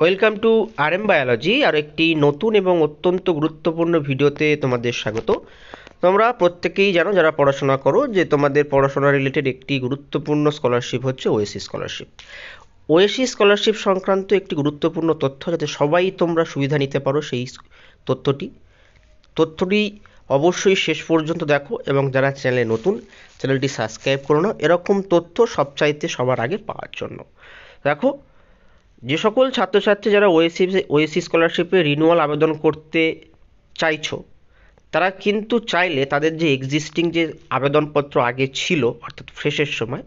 Welcome to RM biology আর একটি নতুন এবং অত্যন্ত গুরুত্বপূর্ণ ভিডিওতে তোমাদের স্বাগত। তোমরা প্রত্যেকেই জানো যারা পড়াশোনা করো যে তোমাদের পড়াশোনা রিলেটেড একটি গুরুত্বপূর্ণ স্কলারশিপ হচ্ছে ওএসসি স্কলারশিপ। ওএসসি স্কলারশিপ সংক্রান্ত একটি গুরুত্বপূর্ণ তথ্য যাতে সবাই তোমরা সুবিধা নিতে পারো সেই তথ্যটি অবশ্যই শেষ পর্যন্ত দেখো এবং যারা চ্যানেলে নতুন চ্যানেলটি সাবস্ক্রাইব করো না এরকম তথ্য সবচাইতে সবার আগে পাওয়ার জন্য। দেখো, যে সকল ছাত্রছাত্রী যারা ওএসসি স্কলারশিপে রিনিউয়াল আবেদন করতে চাইছো তারা কিন্তু চাইলে তাদের যে এক্সিস্টিং যে আবেদনপত্র আগে ছিল অর্থাৎ ফ্রেশের সময়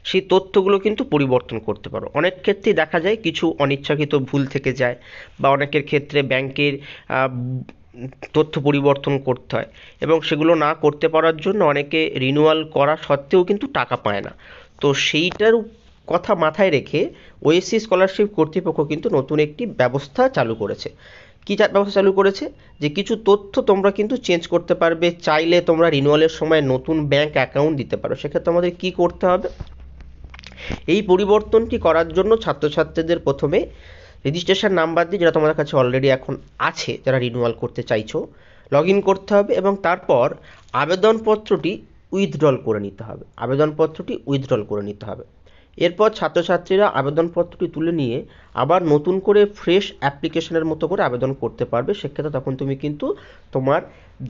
সেই তথ্যগুলো কিন্তু পরিবর্তন করতে পারো। অনেক ক্ষেত্রেই দেখা যায় কিছু অনিচ্ছাকৃত ভুল থেকে যায় বা অনেকের ক্ষেত্রে ব্যাংকের তথ্য পরিবর্তন করতে হয় এবং সেগুলো না করতে পারার জন্য অনেকে রিনিউয়াল করা সত্ত্বেও কিন্তু টাকা পায় না। তো সেইটার কথা মাথায় রেখে ওএসসি স্কলারশিপ কর্তৃপক্ষ কিন্তু নতুন একটি ব্যবস্থা চালু করেছে। কী ব্যবস্থা চালু করেছে? যে কিছু তথ্য তোমরা কিন্তু চেঞ্জ করতে পারবে, চাইলে তোমরা রিনিউয়ালের সময় নতুন ব্যাংক অ্যাকাউন্ট দিতে পারো। সেক্ষেত্রে আমাদের কী করতে হবে? এই পরিবর্তনটি করার জন্য ছাত্রছাত্রীদের প্রথমে রেজিস্ট্রেশন নাম্বার দিয়ে, যেটা তোমাদের কাছে অলরেডি এখন আছে যারা রিনিউয়াল করতে চাইছো, লগ ইন করতে হবে এবং তারপর আবেদনপত্রটি উইথড্রল করে নিতে হবে। এরপর ছাত্রছাত্রীরা আবেদনপত্রটি তুলে নিয়ে আবার নতুন করে ফ্রেশ অ্যাপ্লিকেশনের মতো করে আবেদন করতে পারবে। সেক্ষেত্রে তখন তুমি কিন্তু তোমার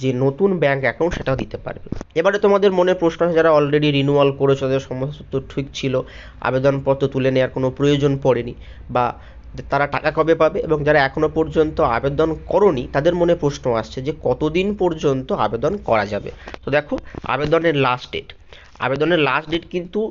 যে নতুন ব্যাংক অ্যাকাউন্ট সেটাও দিতে পারবে। এবারে তোমাদের মনে প্রশ্ন আছে, যারা অলরেডি রিনিউয়াল করেছো তাদের সমস্ত ঠিক ছিল, আবেদনপত্র তুলে নেওয়ার কোনো প্রয়োজন পড়েনি বা তারা টাকা কবে পাবে, এবং যারা এখনও পর্যন্ত আবেদন করনি তাদের মনে প্রশ্ন আসছে যে কতদিন পর্যন্ত আবেদন করা যাবে। তো দেখো, আবেদনের লাস্ট ডেট কিন্তু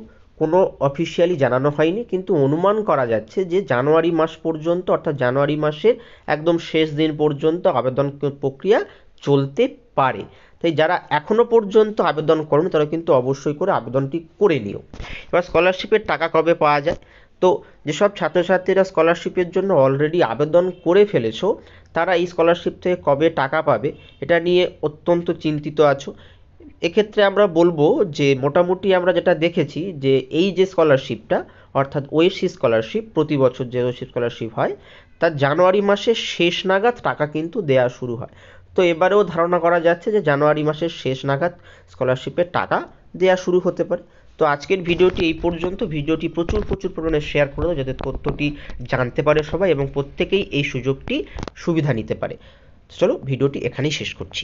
কোনো অফিসিয়ালি জানানো হয়নি, কিন্তু অনুমান করা যাচ্ছে যে জানুয়ারি মাস পর্যন্ত, অর্থাৎ জানুয়ারি মাসের একদম শেষ দিন পর্যন্ত আবেদন প্রক্রিয়া চলতে পারে। তাই যারা এখনও পর্যন্ত আবেদন করেনি তারা কিন্তু অবশ্যই করে আবেদনটি করে নিও। এবার স্কলারশিপের টাকা কবে পাওয়া যায়? তো যেসব ছাত্রছাত্রীরা স্কলারশিপের জন্য অলরেডি আবেদন করে ফেলেছো তারা এই স্কলারশিপ থেকে কবে টাকা পাবে এটা নিয়ে অত্যন্ত চিন্তিত আছো। এক্ষেত্রে আমরা বলবো যে মোটামুটি আমরা যেটা দেখেছি যে এই যে স্কলারশিপটা অর্থাৎ ওএসসি স্কলারশিপ, প্রতি বছর যে ওএসসি স্কলারশিপ হয় তার জানুয়ারি মাসের শেষ নাগাদ টাকা কিন্তু দেওয়া শুরু হয়। তো এবারেও ধারণা করা যাচ্ছে যে জানুয়ারি মাসের শেষ নাগাদ স্কলারশিপের টাকা দেওয়া শুরু হতে পারে। তো আজকের ভিডিওটি এই পর্যন্ত। ভিডিওটি প্রচুর পরিমাণে শেয়ার করে দাও যাতে তথ্যটি জানতে পারে সবাই এবং প্রত্যেকেই এই সুযোগটি সুবিধা নিতে পারে। চলো ভিডিওটি এখানেই শেষ করছি।